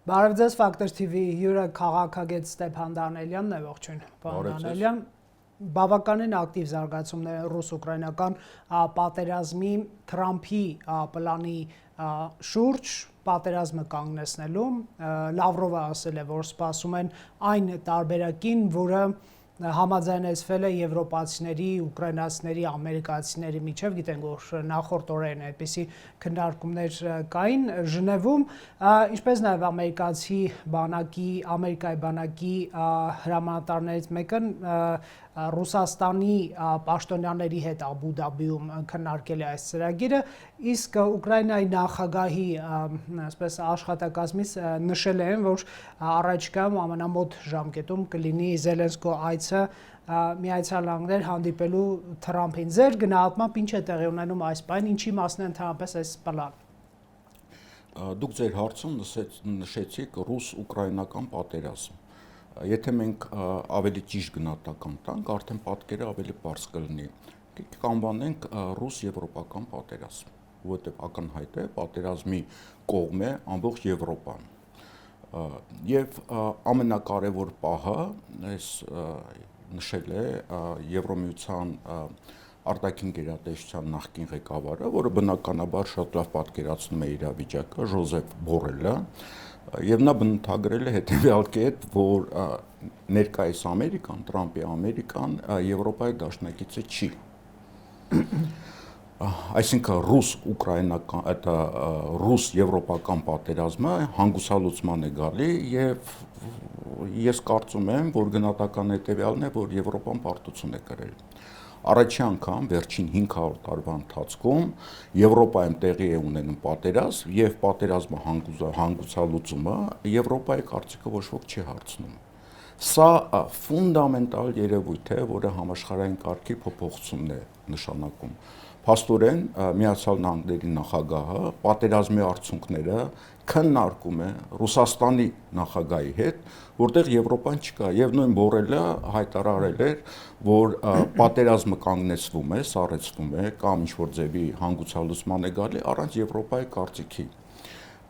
Բարև ձեզ Factor TV հյուրը քաղաքագետ Ստեփան Դանելյանն է, ողջույն, պարոն Դանելյան։ Բավականին ակտիվ զարգացումներ են ռուս-ուկրաինական պատերազմի Թրամփի պլանի շուրջ պատերազմը կանգնեցնելու։ Լավրովը ասել է, որ սպասում են այն տարբերակին, որը համաձայնեցվել է եվրոպացիների, ուկրաինացիների, ամերիկացիների միջև, գիտենք, որ նախորդ օրերին այդպիսի քննարկումներ կային Ժնևում, ինչպես նաև Ամերիկայի բանակի հրամանատարներից մեկը Ռուսաստանի պաշտոնյաների հետ Աբու Դաբիում քննարկել է այս ծրագիրը, իսկ Ուկրաինայի նախագահի այսպես աշխատակազմից նշել են, որ առաջիկայում ամենամոտ ժամկետում կլինի Զելենսկու այցը Միացյալ Նահանգներ հանդիպելու Թրամփին։ Ձեր գնահատմամբ ինչ է տեղի ունենում այս բանը, ինչի մասն է ընդհանրապես այս պլանը։ Դուք ձեր հարցում նշեցիք ռուս-ուկրաինական պատերազմ։ Եթե մենք ավելի ճիշտ գնահատական տանք, արդեն պատկերը ավելի պարզ կլինի։ Կանվանենք ռուս-եվրոպական պատերազմ, որովհետև ակնհայտ է պատերազմի կողմ է ամբողջ Եվրոպան։ Եվ ամենակարևոր պահը այս նշել է Եվրոմիության արտաքին գերատեսչության նախկին ղեկավարը, որը բնականաբար շատ լավ պատկերացնում է իրավիճակը, Ժոզեֆ Բորելը, եւ նա բնութագրել է հետեւյալ կերպ, որ ներկայիս Ամերիկան, Թրամփի Ամերիկան Եվրոպայի դաշնակիցը չի։ Այսինքն ռուս-ուկրաինական, այդ ռուս-եվրոպական պատերազմը հանգուցալուծման է գալի եւ ես կարծում եմ, որ գնահատական հետեւյալն է, որ Եվրոպան պարտություն է կրել։ Առաջի անգամ վերջին 500 տարվա ընթացքում Եվրոպայում տեղի է ունենում պատերազմ եւ պատերազմը հանգուցալուծումը Եվրոպայի կարծիքը ոչ ոք չի հարցնում։ Սա ֆունդամենտալ երևույթ է, որը համաշխարհային կարգի փոփոխություն է նշանակում։ Փաստորեն Միացյալ Նահանգների նախագահը պատերազմի արդյունքները քննարկում է Ռուսաստանի նախագահի հետ, որտեղ Եվրոպան չկա, եւ նույն Բորելը հայտարարել էր, որ պատերազմը կանգնեցվում է, սառեցվում է կամ ինչ-որ ձևի հանգուցալուծման է գալի առանց Եվրոպայի կարծիքի։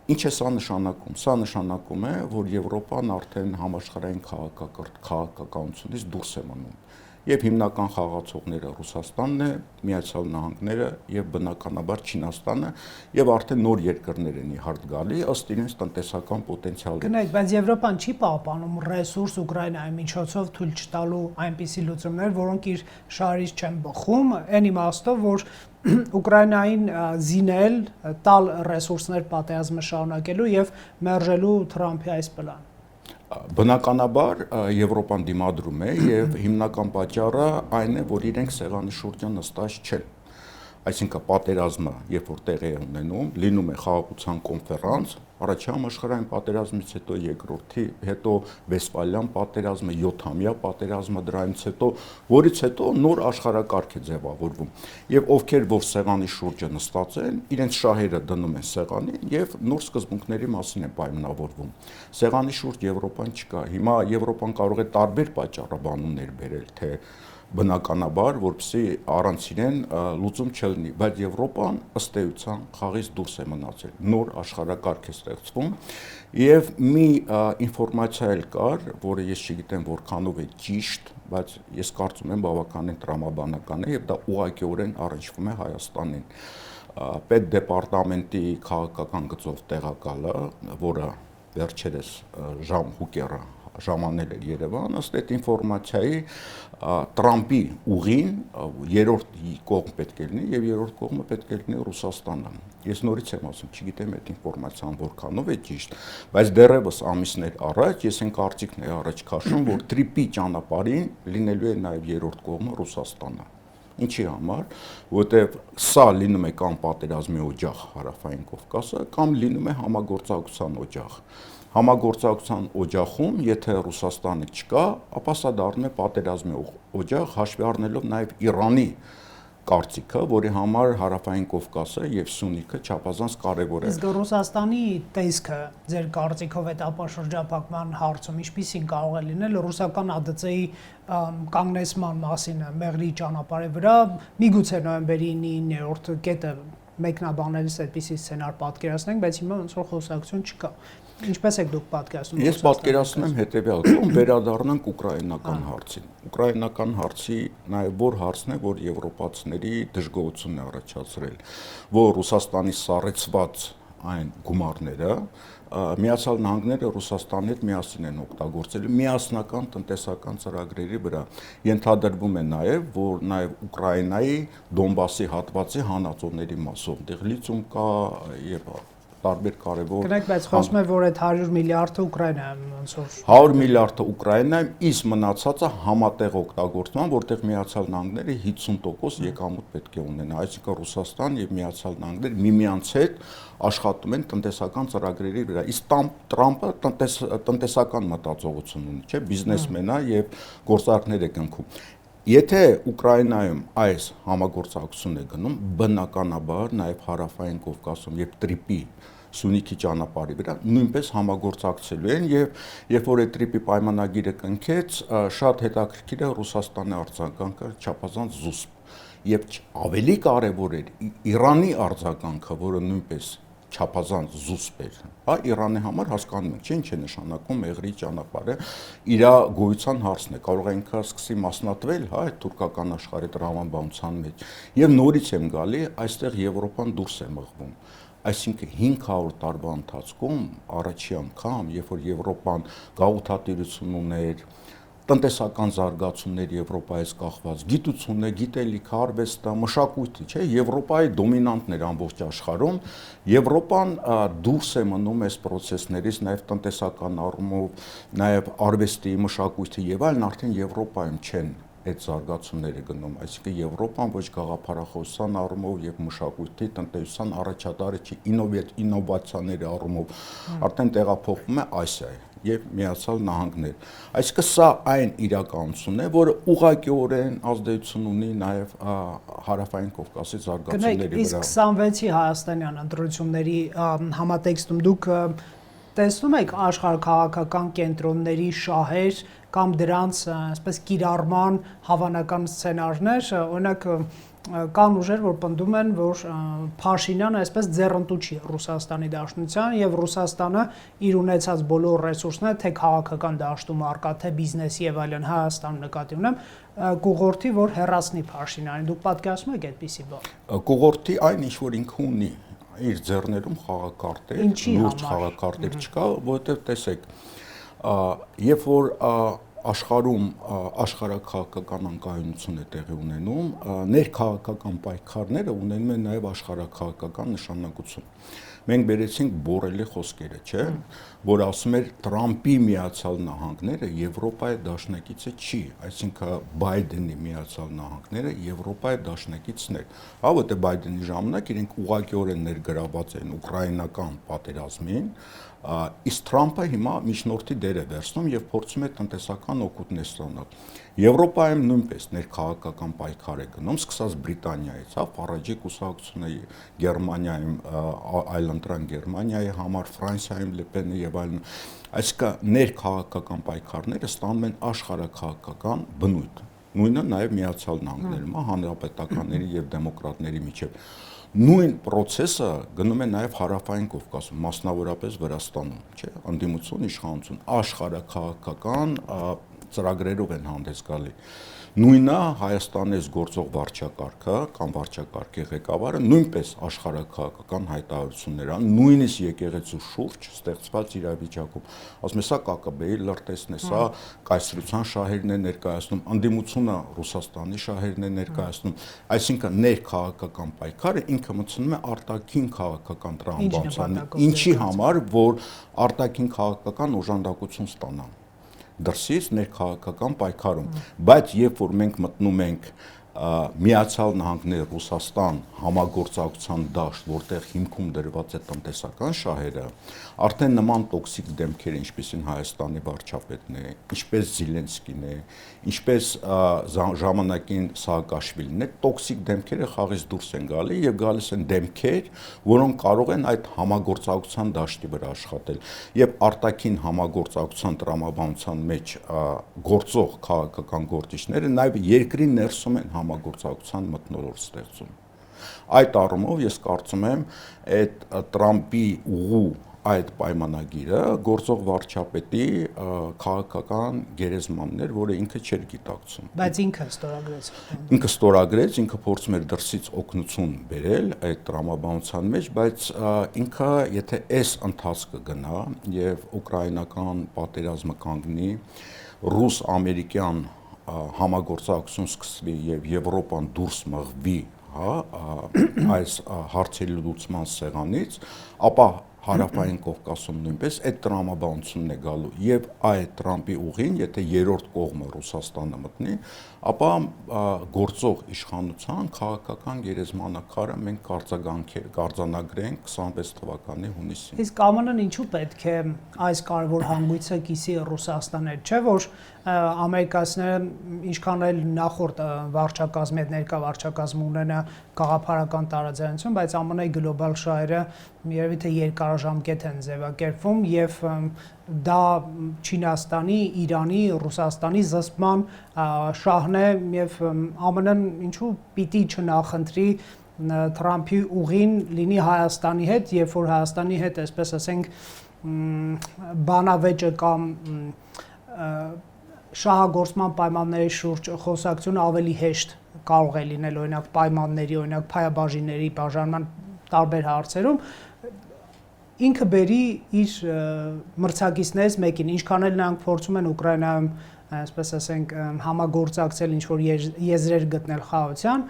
Ինչ է սա նշանակում։ Սա նշանակում է, որ Եվրոպան արդեն համաշխարհային քաղաքականությունից դուրս է մնում։ Եվ հիմնական խաղացողները Ռուսաստանն է, Միացյալ Նահանգները եւ բնականաբար Չինաստանը եւ արդեն նոր երկրներ են իհարտ գալի ըստ իրենց տնտեսական պոտենցիալի։ Գնայք, բայց Եվրոպան չի պահպանում ռեսուրս Ուկրաինայի միջոցով թույլ չտալու այնպիսի լուծումներ, որոնք իր շարից չեն բխում, այն իմաստով, որ Ուկրաինային զինել, տալ ռեսուրսներ պատերազմը շարունակելու եւ մերժելու Թրամփի այս պլան։ Բնականաբար Եվրոպան դիմադրում է եւ հիմնական պատճառը այն է, որ իրենք սեղանի շուրջը նստած չեն։ Այսինքն պատերազմը, երբ որ տեղի է ունենում, լինում է խաղաղության կոնֆերանս, առաջի համաշխարհային պատերազմից հետո երկրորդի, հետո Վեսպալյան պատերազմը, 7-ամյա պատերազմը դրանից հետո, որից հետո նոր աշխարհակարգ է ձևավորվում։ Եվ ովքեր որ սեղանի շուրջը նստած են, իրենց շահերը դնում են սեղանին եւ նոր սկզբունքների մասին է պայմանավորվում։ Սեղանի շուրջ Եվրոպան չկա։ Հիմա Եվրոպան կարող է տարբեր պատճառաբանումներ բերել, թե բնականաբար, որպեսզի առանց իրեն լուծում չլինի, բայց Եվրոպան ըստ էության խաղից դուրս է մնացել, նոր աշխարհակարգ է ստեղծվում եւ մի ինֆորմացիա էլ կար, որը ես չգիտեմ որքանով է ճիշտ, բայց ես կարծում եմ բավականին տրամաբանական է եւ դա ուղղակիորեն առնչվում է Հայաստանին։ Պետդեպարտամենտի քաղաքական գծով տեղակալը, որը վերջերս Հուկերը ժամանել էր Երևան, ըստ այդ ինֆորմացիայի Թրամփի ուղին երրորդ կողմ պետք է լինի եւ երրորդ կողմը պետք է լինի Ռուսաստանը։ Ես նորից եմ ասում, չգիտեմ այդ ինֆորմացիան որքանով է ճիշտ, բայց դեռևս ամիսներ առաջ ես այն կարծիքն էի առաջ քաշում, որ տրիպի ճանապարհին լինելու է նաեւ երրորդ կողմը Ռուսաստանը։ Ինչի համար, որտեղ սա լինում է կամ պատերազմի օջախ Հարավային Կովկասը, կամ լինում է համագործակցության օջախ։ Համագործակցության օջախում, եթե Ռուսաստանը չկա, ապա սա դառնում է պատերազմի օջախ, հաշվի առնելով նաև Իրանի կարծիքը, որի համար Հարավային Կովկասը եւ Սյունիքը չափազանց կարեւոր է։ Իսկ Ռուսաստանի տեսքը ձեր կարծիքով այդ ապաշրջափակման հարցում ինչպիսին կարող է լինել ռուսական ԱԴՑ-ի կանգնեցման մասին մեղրի ճանապարհի վրա, միգուցե նոյեմբերի 9-րդ կետը մեկնաբանելիս այդպիսի սցենար պատկերացնենք, բայց հիմա ոնց որ խոսակցություն չկա։ Ինչպես եք դուք պատկերացնում։ Ես պատկերացնում եմ հետևյալ կողմ վերադառնանք ուկրաինական հարցին։ Ուկրաինական հարցի նաև որ հարցն է, որ եվրոպացիների դժգոհությունն է առաջացրել, որ Ռուսաստանի սառեցված այն գումարները Միացյալ Նահանգները Ռուսաստանի հետ միասին են օգտագործել միասնական տնտեսական ծրագրերի վրա։ Ենթադրվում է նաև, որ նաև Ուկրաինայի Դոնբասի հատվածի հանածոների մասով դեղ լիցիում կա եւ տարբեր կարևոր Կներեք, բայց խոսում է, որ այդ 100 միլիարդը Ուկրաինայում ոնց որ 100 միլիարդը Ուկրաինայում, իսկ մնացածը համատեղ օգտագործման, որտեղ Միացյալ Նահանգները 50% եկամուտ պետք է ունենա, այսինքն Ռուսաստան եւ Միացյալ Նահանգները միմյանց հետ աշխատում են տնտեսական ծրագրերի վրա։ Իսկ Տրամպը տնտեսական մտածողություն ունի, չէ՞, բիզնեսմեն է եւ գործարքներ է կնքում։ Եթե Ուկրաինայում այս համագործակցությունն է գնում, բնականաբար նաև Հարավային Կովկասում եւ տրիպի Սյունիքի ճանապարհի վրա նույնպես համագործակցելու են եւ երբ որ այդ տրիպի պայմանագիրը կնքեց, շատ հետաքրքիր է Ռուսաստանի արձագանքը չափազանց զուսպ եւ ավելի կարեւոր էր Իրանի արձագանքը, որը նույնպես չափազանց զուսպ էր, հա Իրանի համար հասկանում եք, ինչ է նշանակում Մեղրի ճանապարհը, իր գոյության հարցն է, կարող է ինքը սկսի մասնատվել, հա, այդ թուրքական աշխարհի տրամաբանության մեջ, եւ նորից եմ գալի, այստեղ Եվրոպան դուրս է մղվում, այսինքն 500 տարվա ընթացքում առաջի անգամ, երբ որ Եվրոպան գաղութատիրություն ուներ, տնտեսական զարգացումներ Եվրոպայից կախված, գիտությունը, գիտելիքը, արվեստը, մշակույթը, չէ, Եվրոպայի դոմինանտն էր ամբողջ աշխարհում, Եվրոպան դուրս է մնում այս process-ներից, նաև տնտեսական առումով, նաև արվեստի, մշակույթի եւ այլն արդեն Եվրոպայում չեն այդ զարգացումները գնում, այսինքն Եվրոպան ոչ գաղափարախոսության առումով եւ մշակույթի, տնտեսության առաջատարը չի, ինովացիաների առումով արդեն տեղափոխվում է Ասիայի եւ Միացյալ Նահանգներ։ Այսինքն սա այն իրականությունն է, որը ուղղակիորեն ազդեցություն ունի նաեւ Հարավային Կովկասի զարգացումների վրա։ Իսկ 26-ի հայաստանյան ընտրությունների համատեքստում դուք տեսնում եք աշխարհաքաղաքական կենտրոնների շահեր կամ դրանց այսպես կիրառման հավանական սցենարներ, օրինակ կան ուժեր, որ պնդում են, որ Փաշինյանը այսպես ձեռնտու չի Ռուսաստանի Դաշնության եւ Ռուսաստանը իր ունեցած բոլոր ռեսուրսները, թե քաղաքական դաշտում առկա, թե բիզնեսի եւ այլն Հայաստանում նկատի ունեմ, կուղորթի, որ հեռացնի Փաշինյանին։ Դուք պատկերացնում եք այդպիսի բան։ Կուղորթի այն ինչ որ ինքը ունի իր ձեռներում խաղակարտեր, լուրջ խաղակարտեր չկա, որովհետև տեսեք, երբ որ աշխարհում աշխարհաքաղաքական անկայունություն է տեղի ունենում, ներքաղաքական պայքարները ունենում են նաև աշխարհաքաղաքական նշանակություն։ Մենք բերեցինք Բորելի խոսքերը, չէ, որ ասում էր Տրամպի Միացյալ Նահանգները Եվրոպայի դաշնակիցը չի, այսինքն Բայդենի Միացյալ Նահանգները Եվրոպայի դաշնակիցն էր, հա, որտեղ Բայդենի ժամանակ իրենք ուղղակիորեն ներգրաված են ուկրաինական պատերազմին, իսկ Տրամպը հիմա միջնորդի դեր է վերցնում եւ փորձում է տնտեսական օգուտներ ստանալ։ Եվրոպայում նույնպես ներքաղաքական պայքար է գնում, սկսած Բրիտանիայից, հա, Ֆարաջի կուսակցությունը Գերմանիայում, այլընտրանք Գերմանիայի համար, Ֆրանսիայում Լեպենը եւ այլն, այսինքն ներքաղաքական պայքարները ստանում են աշխարհաքաղաքական բնույթ։ Նույնը նաեւ Միացյալ Նահանգներում, հա, հանրապետականների եւ դեմոկրատների միջեւ։ Նույն process-ը գնում է նաև Հարավային Կովկասում, մասնավորապես Վրաստանում, չէ՞, անդիմություն, իշխանություն, աշխարհաքաղաքական ծրագրերով են հանդես գալի։ Նույնը Հայաստանից գործող վարչակարգը կամ վարչակարգի ղեկավարը նույնպես աշխարհաքաղաքական հայտարարություններ ան, նույնիսկ եկեղեցու շուրջ ստեղծված իրավիճակում։ Ասում է, սա ԿԿԲ-ի լրտեսն է, սա կայսրության շահերն է ներկայացնում, անդիմությունը Ռուսաստանի շահերն է ներկայացնում, այսինքն ներքաղաքական պայքարը ինքը մտցնում է արտաքին քաղաքական տրամաբանության, ինչի համար, որ արտաքին քաղաքական օժանդակություն ստանան դրսից ներքաղաքական պայքարում, բայց երբ որ մենք մտնում ենք Միացյալ Նահանգներ, Ռուսաստան համագործակցության դաշտ, որտեղ հիմքում դրված է տնտեսական շահերը, արդեն նման տոքսիկ դեմքեր, ինչպեսին Հայաստանի վարչապետն է, ինչպես Զելենսկին է, ինչպես ժամանակին Սաակաշվիլին է, տոքսիկ դեմքերը խաղից դուրս են գալի եւ գալիս են դեմքեր, որոնք կարող են այդ համագործակցության դաշտի վրա աշխատել եւ արտաքին համագործակցության տրամաբանության մեջ գործող քաղաքական գործիչները նաեւ երկրի ներսում են համագործակցության մթնոլորտ ստեղծում։ Այդ առումով ես կարծում եմ այդ Տրամպի ուղու այդ պայմանագիրը գործող վարչապետի քաղաքական գերեզմանն էր, որը ինքը չէր գիտակցում։ Բայց ինքը ստորագրեց։ Ինքը ստորագրեց, ինքը փորձում էր դրսից օգնություն բերել այդ տրամաբանության մեջ, բայց ինքը եթե այս ընթացքը գնա եւ ուկրաինական պատերազմը կանգնի, ռուս-ամերիկյան համագործակցություն սկսվի եւ Եվրոպան դուրս մղվի, այս հարցերի լուծման սեղանից, ապա Հարավային Կովկասում նույնպես այդ տրամաբանությունն է գալու եւ այդ Տրամպի ուղին, եթե երրորդ կողմը Ռուսաստանը մտնի, ապա գործող իշխանության քաղաքական գերեզմանակարը մենք կարձանագրենք 26 թվականի հունիսին։ Իսկ ԱՄՆ-ն ինչու պետք է այս կարևոր հանգույցը կիսի Ռուսաստանը, չէ՞ որ ամերիկացիները ինչքան էլ նախորդ վարչակազմի հետ ներկա վարչակազմը ունենա գաղափարական տարաձայնություն, բայց ԱՄՆ-ի գլոբալ շահերը երևի թե երկարաժամկետ են ձևակերպվում եւ դա Չինաստանի, Իրանի, Ռուսաստանի զսպման շահն է եւ ԱՄՆ-ն ինչու պիտի չնախընտրի Թրամփի ուղին լինի Հայաստանի հետ, երբ որ Հայաստանի հետ, այսպես ասենք, բանավեճը կամ շահագործման պայմանների շուրջ խոսակցությունը ավելի հեշտ կարող է լինել, օրինակ պայմանների, օրինակ փայաբաժինների բաժանման տարբեր հարցերում, ինքը բերի իր մրցակիցներից մեկին, ինչքան էլ նրանք փորձում են Ուկրաինայում, այսպես ասենք, համագործակցել ինչ-որ եզրեր գտնել խաղաղության,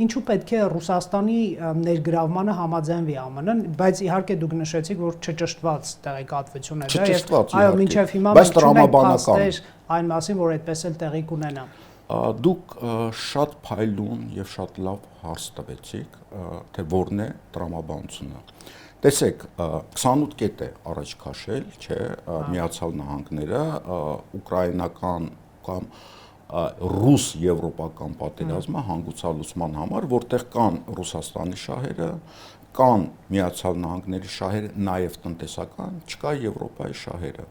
ինչու պետք է Ռուսաստանի ներգրավմանը համաձայնվի ԱՄՆ-ն, բայց իհարկե դուք նշեցիք, որ չճշտված տեղեկատվություն է դա եւ այո, մինչեւ հիմա մենք չունենք փաստեր այն մասին, որ այդպես էլ տեղի կունենա։ Դուք շատ փայլուն եւ շատ լավ հարց տվեցիք, թե որն է տրամաբանությունը։ Տեսեք, 28 կետ է առաջ քաշել, չէ, Միացյալ Նահանգները ուկրաինական կամ ռուս-եվրոպական պատերազմը հանգուցալուծման համար, որտեղ կան Ռուսաստանի շահերը, կան Միացյալ Նահանգների շահերը, նաև տնտեսական, չկա Եվրոպայի շահերը։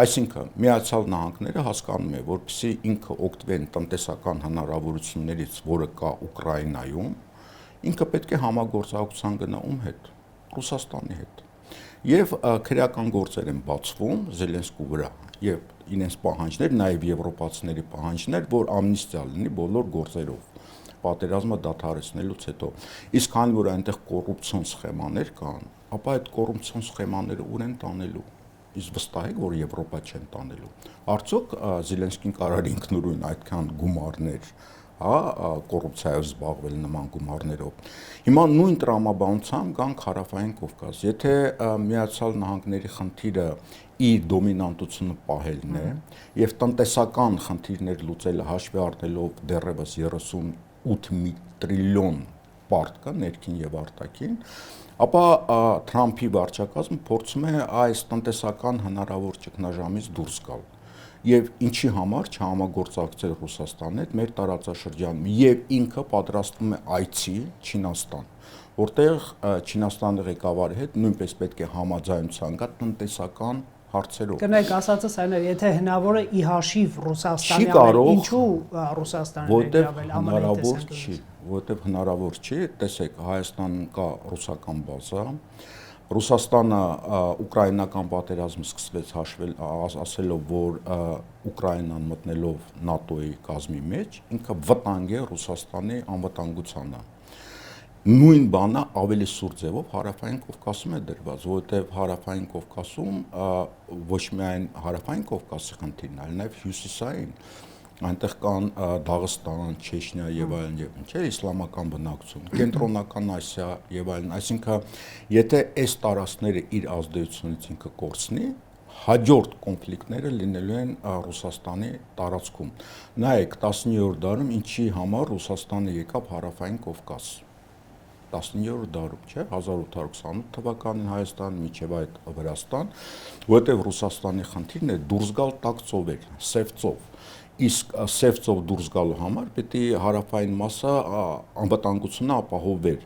Այսինքն Միացյալ Նահանգները հասկանում է, որպեսզի ինքը օգտվեն տնտեսական հնարավորություններից, որը կա Ուկրաինայում, ինքը պետք է համագործակցության գնա ում հետ, Ռուսաստանի հետ։ Եվ քրեական գործեր են բացվում Զելենսկու վրա եւ իրենց պահանջներ, նաեւ եվրոպացիների պահանջներ, որ ամնիստիա լինի բոլոր գործերով պատերազմը դադարեցնելուց հետո։ Իսկ քանի որ այնտեղ կոռուպցիոն սխեմաներ կան, ապա այդ կոռուպցիոն սխեմաները ուր են տանելու։ Իսկ վստահ եք, որ Եվրոպա չեն տանելու։ Արդյոք Զելենսկին կարող ինքնուրույն այդքան գումարներ, կոռուպցիայով զբաղվել նման գումարներով։ Հիմա նույն տրամաբանությամբ գանք Հարավային Կովկաս։ Եթե Միացյալ Նահանգների խնդիրը իր դոմինանտությունը պահելն է եւ տնտեսական խնդիրներ լուծելը հաշվի առնելով դեռևս 38 տրիլիոն պարտ կա ներքին եւ արտաքին, ապա Թրամփի վարչակազմը փորձում է այս տնտեսական հնարավոր ճգնաժամից դուրս գալ։ Եվ ինչի համար չհամագործակցել Ռուսաստանի հետ մեր տարածաշրջանում եւ ինքը պատրաստվում է այցի Չինաստան, որտեղ Չինաստանի ղեկավարի հետ նույնպես պետք է համաձայնության գա տնտեսական հարցերով։ Կներեք, ասածս այն է, եթե հնարավոր է ի հաշիվ Ռուսաստանի, ինչու Ռուսաստանը ներգրավել հնարավոր չի, որովհետև հնարավոր չի, տեսեք, Հայաստանում կա ռուսական բազա, Ռուսաստանը ուկրաինական պատերազմը սկսվեց ասելով, որ Ուկրաինան մտնելով ՆԱՏՕ-ի կազմի մեջ, ինքը վտանգ է Ռուսաստանի անվտանգությանը։ Նույն բանը ավելի սուր ձևով Հարավային Կովկասում է դրված, որովհետև Հարավային Կովկասում ոչ միայն Հարավային Կովկասի խնդիրն, այլ նաև հյուսիսային, այնտեղ կան Դաղստան, Չեչնիա եւ այլն եւ ինչ է իսլամական բնակչություն, կենտրոնական Ասիա եւ այլն, այսինքն եթե այս տարածքները իր ազդեցությունից ինքը կորցնի, հաջորդ կոնֆլիկտները լինելու են Ռուսաստանի տարածքում։ Նայեք 19-րդ դարում ինչի համար Ռուսաստանը եկավ Հարավային Կովկաս։ 19-րդ դարում, չէ, 1828 թվականին Հայաստան միջև այդ Վրաստան, որտեղ Ռուսաստանի խնդիրն է դուրս գալ տաք ծովեր, սև ծով։ Իսկ սև ծով դուրս գալու համար պետք է հարավային մասը անվտանգությունը ապահովեր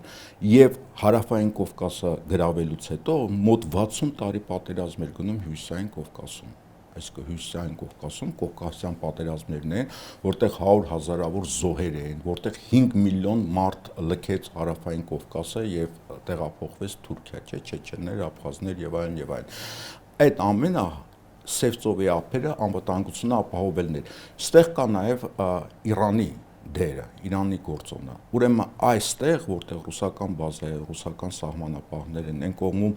եւ Հարավային Կովկասը գրավելուց հետո մոտ 60 տարի պատերազմ էր գնում Հյուսիսային Կովկասում։ այսինքն Հյուսիսային Կովկասում Կովկասյան պատերազմներն են, որտեղ 100,000-ավոր զոհեր էին, որտեղ 5 միլիոն մարդ լքեց հարավային Կովկասը եւ տեղափոխվեց Թուրքիա, չեչեններ, աբխազներ եւ այլն եւ այլն։ Այդ ամենը Սև ծովի ափերը անվտանգությունը ապահովելն էր։ Ստեղ կա նաեւ Իրանի դերը, Իրանի գործոնը։ Ուրեմն այստեղ, որտեղ ռուսական բազա է, ռուսական սահմանապահներ են, այն կողմում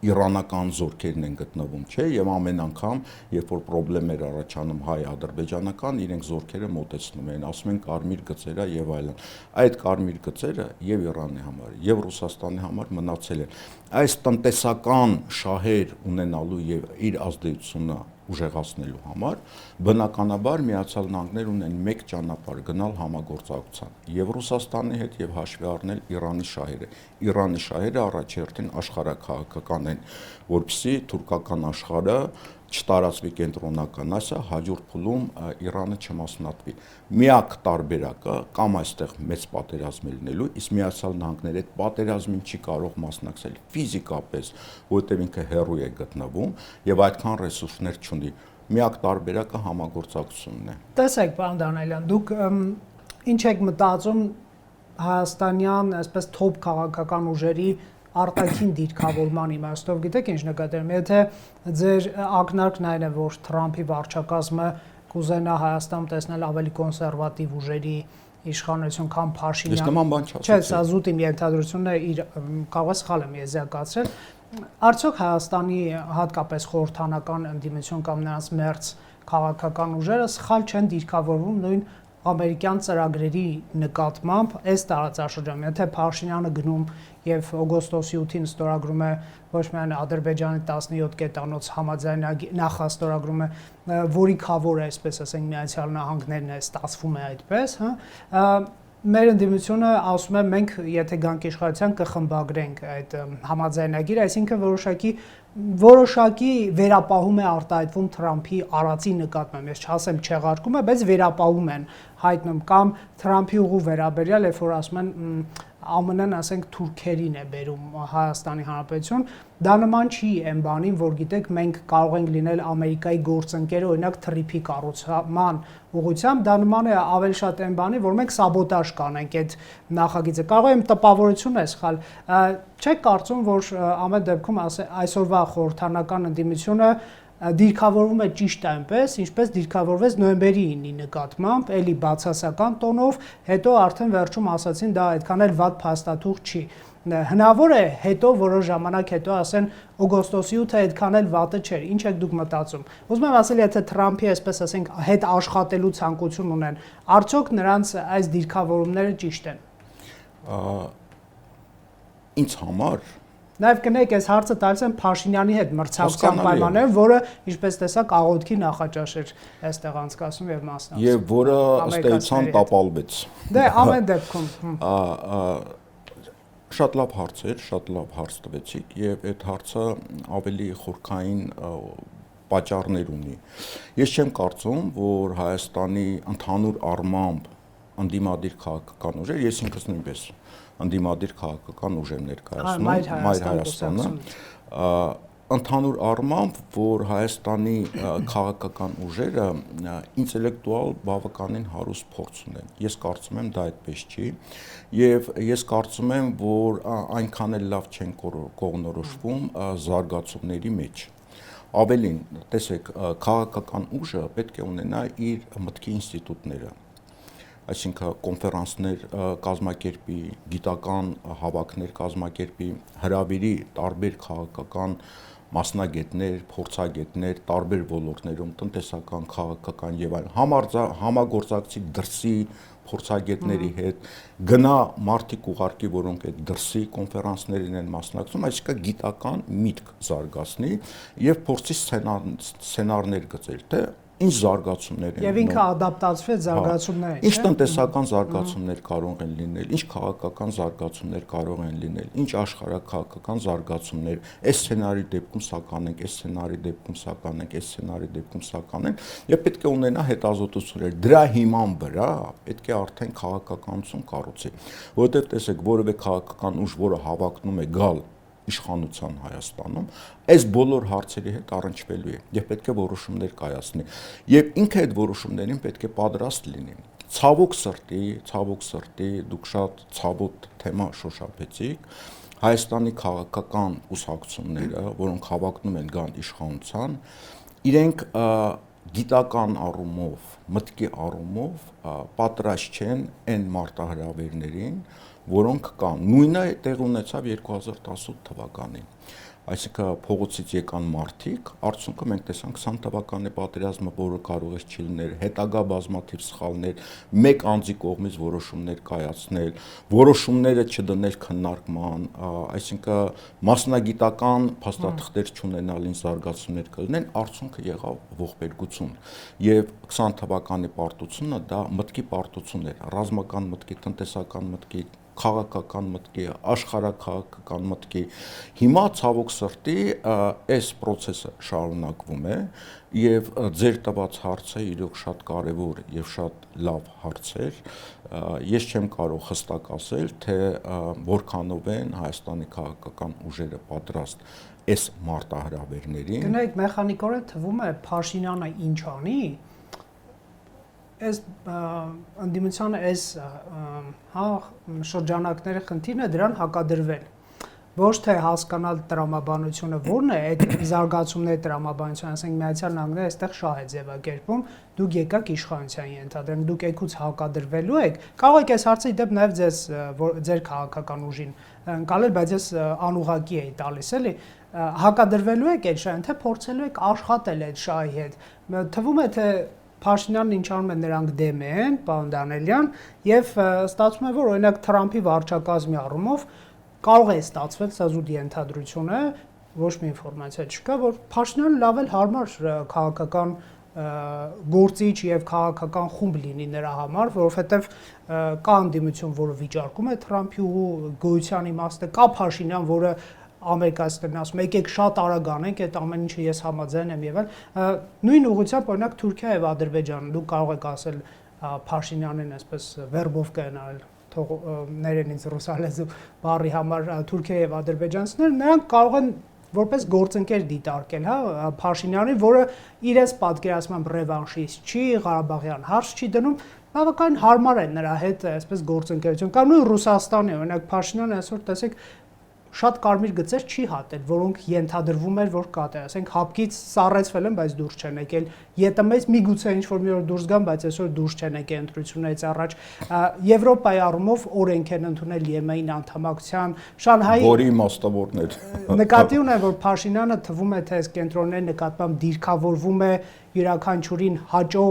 իրանական զորքերն են գտնվում, չէ՞, եւ ամեն անգամ, երբ որ խնդիրներ առաջանում հայ-ադրբեջանական, իրենք զորքերը մոտեցնում են, ասում են կարմիր գծերա եւ այլն։ Այդ կարմիր գծերը եւ Իրանի համար, եւ Ռուսաստանի համար մնացել են։ Այս տնտեսական շահեր ունենալու եւ իր ազդեցությունը ուժեղացնելու համար բնականաբար Միացյալ Նահանգներ ունեն մեկ ճանապարհ գնալ համագործակցության եւ Ռուսաստանի հետ եւ հաշվի առնել Իրանի շահերը։ Իրանի շահերը առաջերտին աշխարհակահաղական են, որպեսզի թուրքական աշխարհը չտարածվի կենտրոնական Ասիա, հաջորդ փուլում Իրանը չմասնատվի։ Միակ տարբերակը կամ այստեղ մեծ պատերազմ է լինելու, իսկ Միացյալ Նահանգները այդ պատերազմին չի կարող մասնակցել ֆիզիկապես, որովհետև ինքը հեռու է գտնվում եւ այդքան ռեսուրսներ չունի։ Միակ տարբերակը համագործակցությունն է։ Տեսեք, պարոն Դանիելյան, դուք ինչ եք մտածում հայաստանյան, այսպես թոփ քաղաքական ուժերի արտաքին դիրքավորման իմաստով, գիտեք ինչ նկատի եմ, եթե ձեր ակնարկն այն է, որ Թրամփի վարչակազմը կուզենա Հայաստանում տեսնել ավելի կոնսերվատիվ ուժերի իշխանություն, քան Փաշինյան։ Ես նման բան չասացի։ Չէ, սա զուտ իմ ենթադրությունն է, կարող է սխալ եմ եզրակացրել։ Արդյոք Հայաստանի հատկապես խորհրդանական ընդդիմություն կամ նրանց մերձ քաղաքական ուժերը սխալ չեն դիրքավորվում նույն ամերիկյան ծրագրերի նկատմամբ այս տարածաշրջանում, եթե Փաշինյանը գնում եւ օգոստոսի 8-ին ստորագրում է ոչ միայն Ադրբեջանի 17 կետանոց համաձայնագիր, նախաստորագրում է, որի խավոր է, այսպես ասենք, Միացյալ Նահանգներն է, ստացվում է այդպես, հա, մեր ընդդիմությունը ասում է մենք եթե գանք իշխանության կխմբագրենք այդ համաձայնագիրը, այսինքն որոշակի վերապահում է արտահայտվում Թրամփի արածի նկատմամբ, ես չասեմ չեղարկում է, բայց վերապահում են հայտնում կամ Թրամփի ուղու վերաբերյալ, երբ որ ասում են ԱՄՆ-ն, ասենք, թուրքերին է բերում Հայաստանի Հանրապետություն, դա նման չի այն բանին, որ գիտեք, մենք կարող ենք լինել Ամերիկայի գործընկերը, օրինակ թրիփի կառուցման ուղղությամբ, դա նման է ավելի շատ այն բանի, որ մենք սաբոտաժ կանենք այդ նախագիծը։ Կարող է իմ տպավորությունն է սխալ։ Չեք կարծում, որ ամեն դեպքում այսօրվա խորհրդանական ընդդիմությունը դիրքավորվում է ճիշտ այնպես, ինչպես դիրքավորվեց նոյեմբերի 9-ի նկատմամբ, էլի բացասական տոնով, հետո արդեն վերջում ասացին դա այդքան էլ վատ փաստաթուղթ չի։ Հնարավոր է հետո որոշ ժամանակ հետո ասեն օգոստոսի 8-ը այդքան էլ վատը չէր։ Ինչ եք դուք մտածում։ Ուզում եմ ասել, եթե Թրամփի, այսպես ասենք, հետ աշխատելու ցանկություն ունեն, արդյոք նրանց այս դիրքավորումները ճիշտ են։ Ինձ համար Նաև կնեք այս հարցը տալիս են Փաշինյանի հետ մրցակցության պայմաններում, որը ինչպես տեսակ աղոթքի նախաճաշ էր այստեղ անցկացում եւ մասնակցում։ Եվ որը ըստ էության տապալվեց։ Դե ամեն դեպքում։ Շատ լավ հարց էր, շատ լավ հարց տվեցիք եւ այդ հարցը ավելի խորքային պատճառներ ունի։ Ես չեմ կարծում, որ Հայաստանի ընդհանուր առմամբ ընդդիմադիր քաղաքական ուժեր, ես ինքս նույնպես ընդդիմադիր քաղաքական ուժեր ներկայացնում, Մայր Հայաստանը, ընդհանուր առմամբ, որ Հայաստանի քաղաքական ուժերը ինտելեկտուալ բավականին հարուստ փորձ ունեն։ Ես կարծում եմ դա այդպես չի, եւ ես կարծում եմ, որ այնքան էլ լավ չեն կողմնորոշվում զարգացումների մեջ։ Ավելին, տեսեք, քաղաքական ուժը պետք է ունենա իր մտքի ինստիտուտները, այսինքն կոնֆերանսներ կազմակերպի, գիտական հավաքներ կազմակերպի, հրավիրի տարբեր քաղաքական մասնագետներ, փորձագետներ, տարբեր ոլորտներում, տնտեսական, քաղաքական եւ այլն, համագործակցի դրսի փորձագետների հետ, գնա մարդիկ ուղարկի, որոնք այդ դրսի կոնֆերանսներին են մասնակցում, այսինքն գիտական միտք զարգացնի եւ փորձի սցենարներ գծել, թե ինչ զարգացումներ են։ Եվ ինքը ադապտացվեց զարգացումներին։ Ինչ տնտեսական զարգացումներ կարող են լինել, ինչ քաղաքական զարգացումներ կարող են լինել, ինչ աշխարհակաղակական զարգացումներ, այս սցենարի դեպքում սա կանենք, այս սցենարի դեպքում սա կանենք, այս սցենարի դեպքում սա կանենք, եւ պետք է ունենա հետազոտություններ։ Դրա հիման վրա պետք է արդեն քաղաքականություն կառուցի, որովհետեւ տեսեք, որևէ քաղաքական ուժ, որը հավակնում է գալ իշխանության Հայաստանում, այս բոլոր հարցերի հետ առնչվելու է եւ պետք է որոշումներ կայացնի եւ ինքը այդ որոշումներին պետք է պատրաստ լինի։ Ցավոք սրտի, դուք շատ ցավոտ թեմա շոշափեցիք, Հայաստանի քաղաքական կուսակցությունները, որոնք հավակնում են գան իշխանության, իրենք գիտական առումով, մտքի առումով պատրաստ չեն այն մարտահրավերներին, որոնք կան։ Նույնը տեղ ունեցավ 2018 թվականին։ Այսինքն փողոցից եկան մարդիկ, արդյունքում մենք տեսանք 20 թվականի պատերազմը, որը կարող է չլիներ, հետագա բազմաթիվ սխալներ, մեկ անձի կողմից որոշումներ կայացնել, որոշումները չդնել քննարկման, այսինքն մասնագիտական փաստաթղթեր չունենալին զարգացումներ կլինեն, արդյունքը եղավ ողբերգություն։ Եվ 20 թվականի պարտությունը դա մտքի պարտություն էր, ռազմական մտքի, տնտեսական մտքի, քաղաքական մտքի, աշխարհաքաղաքական մտքի։ Հիմա ցավոք սրտի այս process-ը շարունակվում է եւ ձեր տված հարցը իրոք շատ կարեւոր եւ շատ լավ հարց էր։ Ես չեմ կարող հստակ ասել, թե որքանով են Հայաստանի քաղաքական ուժերը պատրաստ այս մարտահրավերներին։ Գնայք մեխանիկորեն թվում է Փաշինյանը ինչ անի, այս ընդդիմության այս շրջանակների խնդիրն է դրան հակադրվել, ոչ թե հասկանալ տրամաբանությունը որն է, այդ զարգացումների տրամաբանությունը, ասենք Միացյալ Նահանգները այստեղ շահ է ձևակերպում, դուք եկաք իշխանության ենթադրենք, դուք եկուց հակադրվելու եք, կարող եք այս հարցը իդեպ նաև ձեր քաղաքական ուժին ընկալել, բայց ես անուղղակի էի տալիս էլի, հակադրվելու եք այդ շահին, թե փորձելու եք աշխատել այդ շահի հետ, թվում է թե Փաշինյանն ինչ անում է նրանք դեմ են, պարոն Դանիելյան, եւ ստացվում է, որ օրինակ Թրամփի վարչակազմի առումով կարող է ստացվել, սա զուտ ենթադրություն է, ոչ մի ինֆորմացիա չկա, որ Փաշինյանը լավ էլ հարմար քաղաքական գործիչ եւ քաղաքական խումբ լինի նրա համար, որովհետեւ կա ընդդիմություն, որը վիճարկում է Թրամփի գոյության իմաստը, կա Փաշինյան, որը Ամերիկացիներն ասում եկեք շատ արագ անենք այդ ամեն ինչը ես համաձայն եմ եւ այլ նույն ուղղությամբ օրինակ Թուրքիա եւ Ադրբեջանը դուք կարող եք ասել Փաշինյանին այսպես վերբով կենալ թող ներեն ինձ ռուսալեզու բառի համար Թուրքիա եւ ադրբեջանցիները նրանք կարող են որպես գործընկեր դիտարկել, հա, Փաշինյանին, որը իրենց պատկերացմամբ ռևանշիստ չի, Ղարաբաղյան հարց չի դնում, բավականին հարմար է նրա հետ այսպես գործընկերություն։ Կամ նույն Ռուսաստանի, օրինակ Փաշինյանը այսօր տեսեք շատ կարմիր գծեր չի հատել, որոնք ենթադրվում էր, որ կատե, ասենք հապկից սառեցվել են, բայց դուրս չեն եկել։ ԵՏՄ-ից միգուցե ինչ-որ մի օր դուրս գան, բայց այսօր դուրս չեն եկել ընտրություններից առաջ։ Եվրոպայի առումով օրենք են ընդունել ԵՄ-ին անդամակցության, Շանհայի որի իմաստավորներ։ Նկատի ունեմ, որ Փաշինյանը թվում է, թե այս կենտրոնների նկատմամբ դիրքավորվում է յուրաքանչյուրին հաճո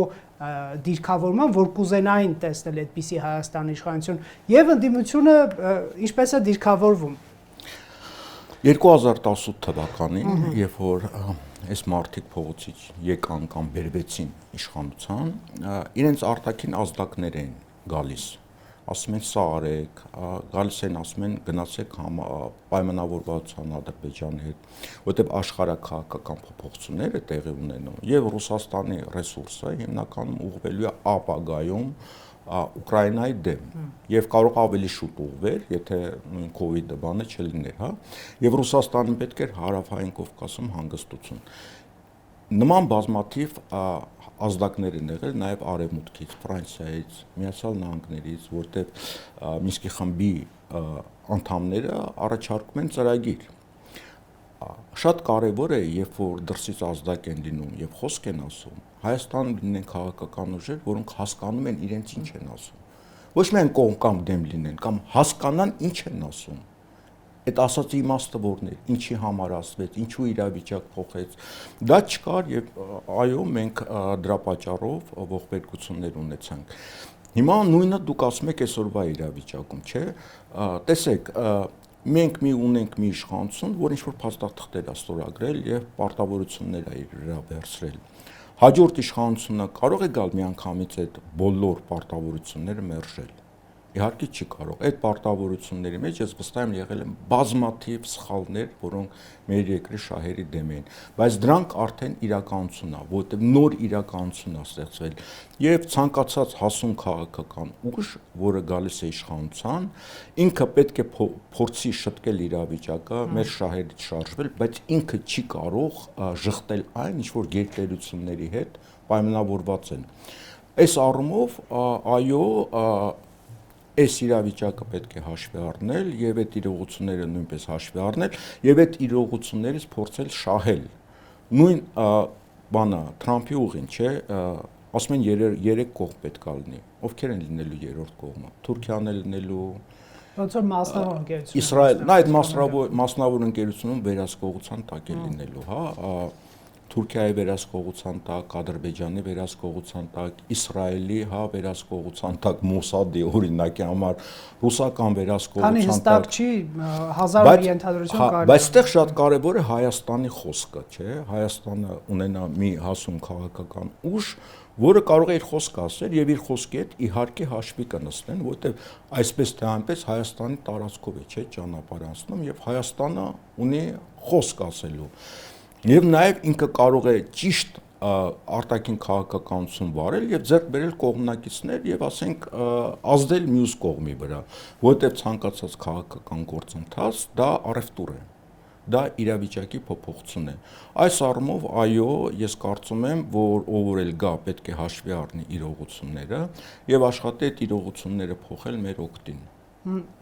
դիրքավորման, որ կուզենային տեսնել այդպիսի Հայաստանի իշխանություն, եւ ընդդիմությունը ինչպես է դիրքավորվում։ 2018 թվականին, երբ որ այս մարդիկ փողոցից եկան կամ բերվեցին իշխանության, իրենց արտաքին ազդակներ են գալիս, ասում են սա արեք, գալիս են ասում են գնացեք պայմանավորվածության Ադրբեջանի հետ, որտեղ աշխարհաքաղաքական փոփոխությունները տեղի ունենան եւ Ռուսաստանի ռեսուրսը հիմնականում ուղղվելու է ապագայում Ուկրաինայի դեմ եւ կարող ավելի շուտ ուղղվեր, եթե նույն կոവിഡ്ը բանը չլիներ, հա, եւ Ռուսաստանին պետք էր հարավային Կովկասում հանգստություն։ Նման բազմաթիվ ազդակներ են եղել նաեւ արևմուտքից, Ֆրանսիայից, Միացյալ Նահանգներից, որտեղ Մինսկի խմբի անդամները առաջարկում են ծրագիր։ Շատ կարևոր է, երբ որ դրսից ազդակ են լինում եւ խոսք են ասում, Հայաստանում լինեն քաղաքական ուժեր, որոնք հասկանում են իրենց ինչ են ասում։ Ոչ միայն կողմ կամ դեմ լինեն, կամ հասկանան ինչ են ասում։ Այդ ասածի իմաստը որն է, ինչի համար ասվեց, ինչու իրավիճակ փոխեց։ Դա չկար եւ այո, մենք դրա պատճառով ողբերգություններ ունեցանք։ Հիմա նույնը դուք ասում եք այսօրվա իրավիճակում, չէ՞։ Տեսեք, մենք ունենք մի իշխանություն, որ ինչ-որ փաստաթղթեր է ստորագրել եւ պարտավորություններ է իր վրա վերցրել։ Հաջորդ իշխանությունը կարող է գալ միանգամից այդ բոլոր պարտավորությունները մերժել։ Իհարկե չի կարող։ Այդ պարտավորությունների մեջ ես վստահ եմ եղել են բազմաթիվ սխալներ, որոնք մեր երկրի շահերի դեմ էին, բայց դրանք արդեն իրականություն է, որովհետև նոր իրականություն է ստեղծվել եւ ցանկացած հասուն քաղաքական ուժ, որը գալիս է իշխանության, ինքը պետք է փորձի շտկել իրավիճակը, մեր շահերից շարժվել, բայց ինքը չի կարող ժխտել այն, ինչ որ գերտերությունների հետ պայմանավորված են։ Այս առումով, այո, այս իրավիճակը պետք է հաշվի առնել եւ այդ իրողությունները նույնպես հաշվի առնել եւ այդ իրողություններից փորձել շահել։ Նույն բանը Թրամփի ուղին, չէ, ասում են երեք կողմ պետք է լինի։ Ովքեր են լինելու երրորդ կողմը։ Թուրքիան է լինելու, ոնց որ մասնավոր ընկերություն։ Իսրայելն, այդ մասնավոր ընկերությունում վերահսկողության տակ է լինելու, հա, Թուրքիայի վերահսկողության տակ, Ադրբեջանի վերահսկողության տակ, Իսրայելի վերահսկողության տակ, Մոսադի օրինակի համար, ռուսական վերահսկողության տակ։ Քանի հստակ չի, հազար ենթադրություն կար։ Բայց այստեղ շատ կարևոր է Հայաստանի խոսքը, չէ՞։ Հայաստանը ունենա մի հասուն քաղաքական ուժ, որը կարող է իր խոսքը ասել եւ իր խոսքի հետ իհարկե հաշվի կնստեն, որովհետեւ այսպես թե այնպես Հայաստանի տարածքով է, չէ՞, ճանապարհ անցնում եւ Հայաստանը ունի խոսք ասելու։ Եվ նաև ինքը կարող է ճիշտ արտաքին քաղաքականություն վարել եւ ձեռք բերել կողմնակիցներ եւ ասենք ազդել մյուս կողմի վրա, որովհետեւ ցանկացած քաղաքական գործընթաց դա առևտուր է, դա իրավիճակի փոփոխություն է։ Այս առումով այո, ես կարծում եմ, որ ով որ էլ գա, պետք է հաշվի առնի իրողությունները եւ աշխատի այդ իրողությունները փոխել մեր օգտին։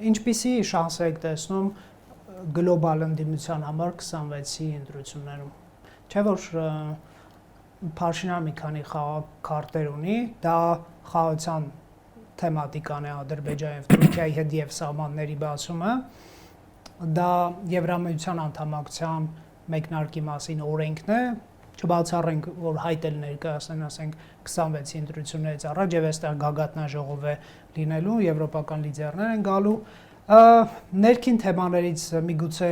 Ինչպիսի շանս եք տեսնում գլոբալ ընդդիմության համար 26-ի ընտրություններում։ Չէ՞ որ Փաշինյանը մի քանի քարտեր ունի, դա խաղաղության թեմատիկան է Ադրբեջանի եւ Թուրքիայի հետ եւ սահմանների բացումը, դա Եվրամիության անդամակցության մեկնարկի մասին օրենքն է, չբացառենք, որ հայտ էլ ներկայացնեն, ասենք 26-ի ընտրություններից առաջ եւ այստեղ գագաթնաժողով է լինելու, եվրոպական լիդերներ են գալու։ Ներքին թեմաներից միգուցե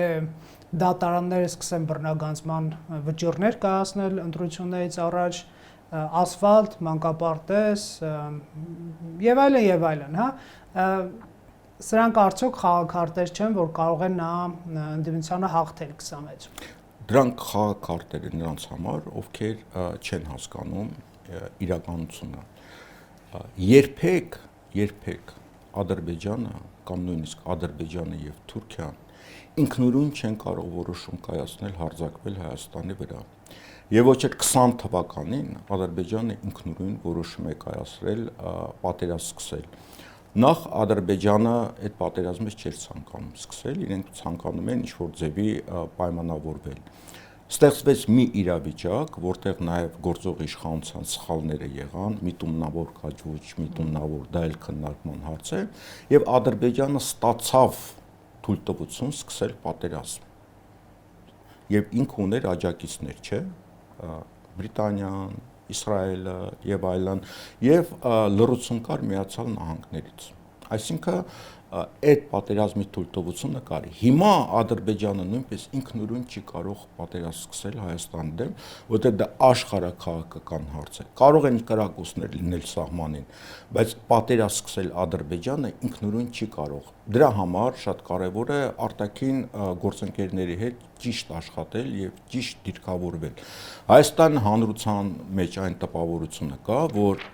դատարանները սկսեն բռնագանձման վճիռներ կայացնել ընտրություններից առաջ, ասֆալտ, մանկապարտեզ եւ այլն, հա։ Սրանք արդյոք խաղաքարտեր չեն, որ կարող են նա ընդդիմությանը հաղթել 26-ում։ Դրանք խաղաքարտեր են նրանց համար, ովքեր չեն հասկանում իրականությունը։ Երբեք Ադրբեջանը կամ նույնիսկ Ադրբեջանը եւ Թուրքիան ինքնուրույն չեն կարող որոշում կայացնել հարձակվել Հայաստանի վրա։ Եվ ոչ էլ 20 թվականին Ադրբեջանը ինքնուրույն որոշում է կայացրել պատերազմ սկսել։ Նախ Ադրբեջանը այդ պատերազմից չէր ցանկանում սկսել, իրենք ցանկանում են ինչ-որ ձևի պայմանավորվել։ Ստեղծվեց մի իրավիճակ, որտեղ նաև գործող իշխանության սխալները եղան, միտումնավոր կաճուճ, միտումնավոր դա էլ քննարկման հարց է, եւ Ադրբեջանը ստացավ թույլտվություն սկսել պատերազմ։ Եվ ինքը ուներ աջակիցներ, չէ՞, Բրիտանիան, Իսրայելը եւ այլն, եւ լռություն կար Միացյալ Նահանգներից։ Այսինքն այդ պատերազմի թույլտվությունը կար։ Հիմա Ադրբեջանը նույնպես ինքնուրույն չի կարող պատերազմ սկսել Հայաստանի դեմ, որտեղ դա աշխարհաքաղաքական հարց է։ Կարող են կրակոցներ լինել սահմանին, բայց պատերազմ սկսել Ադրբեջանը ինքնուրույն չի կարող։ Դրա համար շատ կարևոր է արտաքին գործընկերների հետ ճիշտ աշխատել եւ ճիշտ դիրքավորվել։ Հայաստան հանրության մեջ այն տպավորությունը կա, որ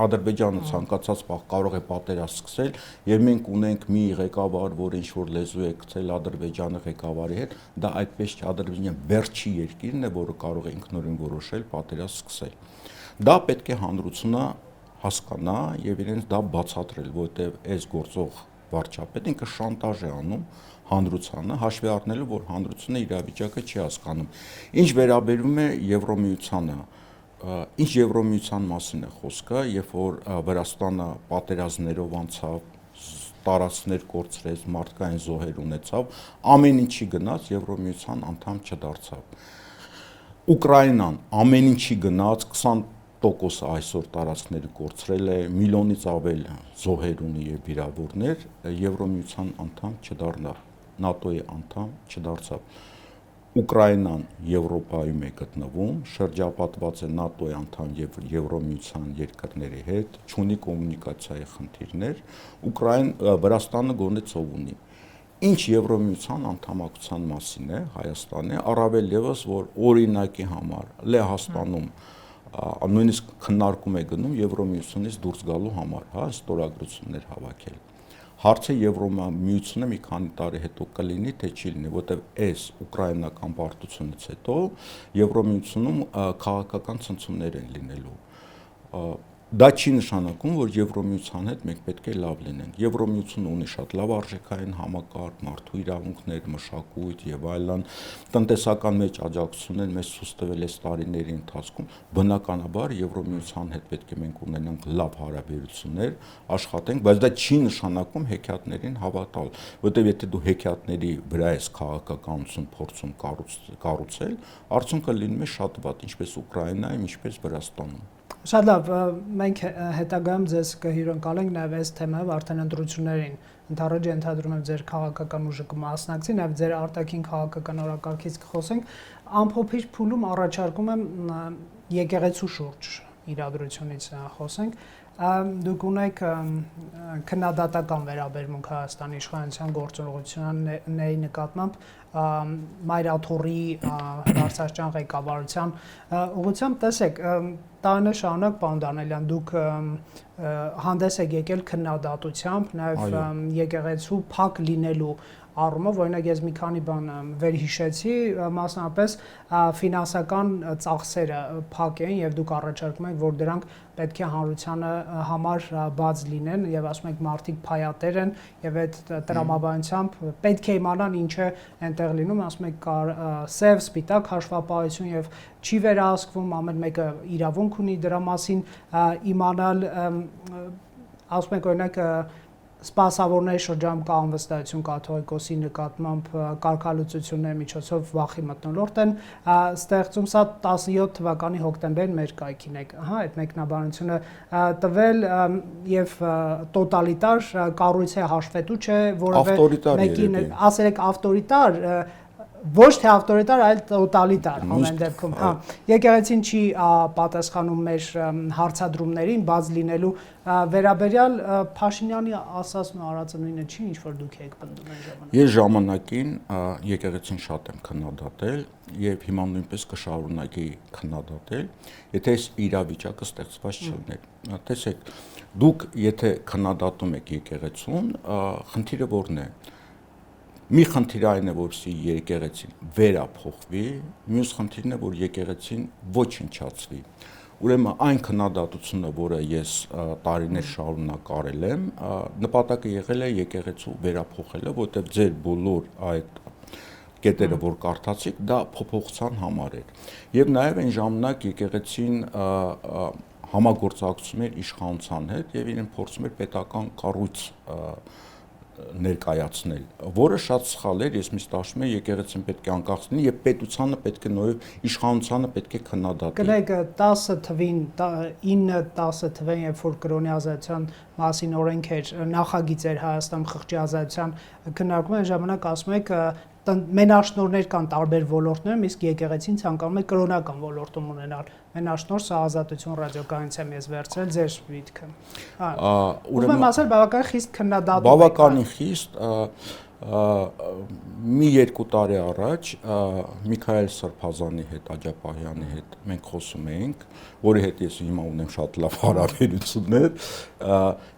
Ադրբեջանը ցանկացած պահ կարող է պատերազմ սկսել եւ մենք ունենք մի ղեկավար, որը ինչ որ լեզու է գցել Ադրբեջանի ղեկավարի հետ, դա այդպես չէ, Ադրբեջանը վերջի երկիրն է, որը կարող է ինքնուրույն որոշել պատերազմ սկսել։ Դա պետք է հանրությունը հասկանա եւ իրենց դա բացատրել, որովհետեւ այս գործող վարչապետը ինքը շանտաժ է անում հանրությանը, հաշվի առնելով, որ հանրությունը իրավիճակը չի հասկանում։ Ինչ վերաբերում է Եվրոմիությանը, ինչ Եվրոմիության մասին է խոսքը, երբ որ Վրաստանը պատերազմներով անցավ, տարածքներ կորցրեց, մարդկային զոհեր ունեցավ, ամեն ինչի գնաց Եվրոմիության անդամ չդարձավ։ Ուկրաինան ամեն ինչի գնաց 20% այսօր տարածքները կորցրել է, միլիոնից ավել զոհեր ունի եւ վիրավորներ, Եվրոմիության անդամ չդառնավ, ՆԱՏՕ-ի անդամ չդարձավ։ Ուկրաինան Եվրոպայում է գտնվում, շրջապատված է ՆԱՏՕ-ի անդամ եւ Եվրոմիության երկրների հետ, չունի կոմունիկացիայի խնդիրներ, Վրաստանը գոնե ծով ունի։ Ինչ Եվրոմիության անդամակցության մասին է Հայաստանի, առավել եւս որ օրինակի համար Լեհաստանում նույնիսկ քննարկում է գնում Եվրոմիությունից դուրս գալու համար, հա, ստորագրություններ հավաքել։ Հարցը Եվրոմիությունը մի քանի տարի հետո կլինի, թե չի լինի, որտեղ այս ուկրաինական պարտությունից հետո Եվրոմիությունում քաղաքական ցնցումներ են լինելու։ Դա չի նշանակում, որ Եվրոմիության հետ մենք պետք է լավ լինենք։ Եվրոմիությունը ունի շատ լավ արժեքային համակարգ, մարդու իրավունքներ, մշակույթ եւ այլն, տնտեսական մեջ աջակցություններ մեզ ցույց տվել այս տարիների ընթացքում։ Բնականաբար Եվրոմիության հետ պետք է մենք ունենանք լավ հարաբերություններ, աշխատենք, բայց դա չի նշանակում հեքիաթներին հավատալ, որտեղ եթե դու հեքիաթների վրա ես քաղաքականություն փորձում կառուցել, արդյունքը լինում է շատ վատ, ինչպես Ուկրաինայում, ինչպես Վրաստանում։ Շատ լավ, մենք հետագայում ձեզ կհյուրընկալենք նաև այս թեմայով արդեն ընտրություններին։ Ընդառաջ ենթադրում եմ ձեր քաղաքական ուժը կմասնակցի, նաև ձեր արտաքին քաղաքական օրակարգից կխոսենք։ Ամփոփիչ փուլում առաջարկում եմ եկեղեցու շուրջ իրադրությունից խոսենք։ Դուք ունեք քննադատական վերաբերմունք Հայաստանի իշխանության գործողությունների նկատմամբ Մայրաթորի Վարդաշրջան ղեկավարության ուղղությամբ, տեսեք, տարիներ շարունակ, պարոն Դանիելյան, դուք հանդես եք եկել քննադատությամբ, նաև եկեղեցու փակ լինելու առումով, օրինակ ես մի քանի բան վերհիշեցի, մասնապես ֆինանսական ծախսերը փակ են եւ դուք առաջարկում եք, որ դրանք պետք է հանրությանը համար բաց լինեն եւ ասում եք մարդիկ փայատեր են եւ այդ տրամաբանությամբ պետք է իմանան ինչ է այնտեղ լինում, ասում եք կար սև, սպիտակ հաշվապահություն եւ չի վերահսկվում, ամեն մեկը իրավունք ունի դրա մասին իմանալ, ասում եք օրինակ սպասավորների շրջանում կա անվստահություն կաթողիկոսի նկատմամբ կարգալուծությունների միջոցով վախի մթնոլորտ են ստեղծում, սա 17 թվականի հոկտեմբերին մեր կայքին եք, հա, այդ մեկնաբանությունը տվել եւ տոտալիտար կառույց է, հաշվետու չէ, որովհետեւ մեկին ասել եք ավտորիտար, ոչ թե ավտորիտար, այլ տոտալիտար ամեն դեպքում, հա, եկեղեցին չի պատասխանում մեր հարցադրումներին բաց լինելու վերաբերյալ Փաշինյանի ասածն ու արածը նույնը չի, ինչ որ դուք եք պնդում այն ժամանակ։ Ես ժամանակին եկեղեցին շատ եմ քննադատել եւ հիմա նույնպես կշարունակի քննադատել, եթե այս իրավիճակը ստեղծված չլիներ։ Տեսեք, դուք եթե քննադատում եք եկեղեցուն, խնդիրը որն է։ Մի խնդիր այն է, որպեսզի եկեղեցին վերափոխվի, մյուս խնդիրն է, որ եկեղեցին ոչնչացվի։ Ուրեմն այն քննադատությունը, որը ես տարիներ շարունակ արել եմ, նպատակը եղել է եկեղեցու վերափոխելը, որտեղ ձեր բոլոր այդ կետերը, որ կարդացիք, դա փոփոխության համար էր։ Եվ նաև այն ժամանակ եկեղեցին համագործակցում էր իշխանության հետ եւ իրեն փորձում էր պետական կառույց ներկայացնել, որը շատ սխալ էր, ես միշտ ասում եմ, եկեղեցին պետք է անկախ լինի եւ պետությանը պետք է նույնիսկ իշխանությանը պետք է քննադատի։ Կներեք 10 թվին, 9-10 թվին, երբ որ կրոնի ազատության մասին օրենք էր, նախագիծ էր Հայաստանում խղճի ազատության քննարկում, այն ժամանակ ասում եք մենաշնորհներ կան տարբեր ոլորտներում, իսկ եկեղեցին ցանկանում է կրոնական ոլորտում ունենալ մենաշնորհ, սա Ազատություն ռադիոկայանից եմ ես վերցրել ձեր միտքը։ Ուրեմն եմ ասել բավական խիստ քննադատում։ Բավականին խիստ մի 2 տարի առաջ Միքայել Սրբազանի հետ, Աջապահյանի հետ մենք խոսում էինք, որի հետ ես հիմա ունեմ շատ լավ հարաբերություններ,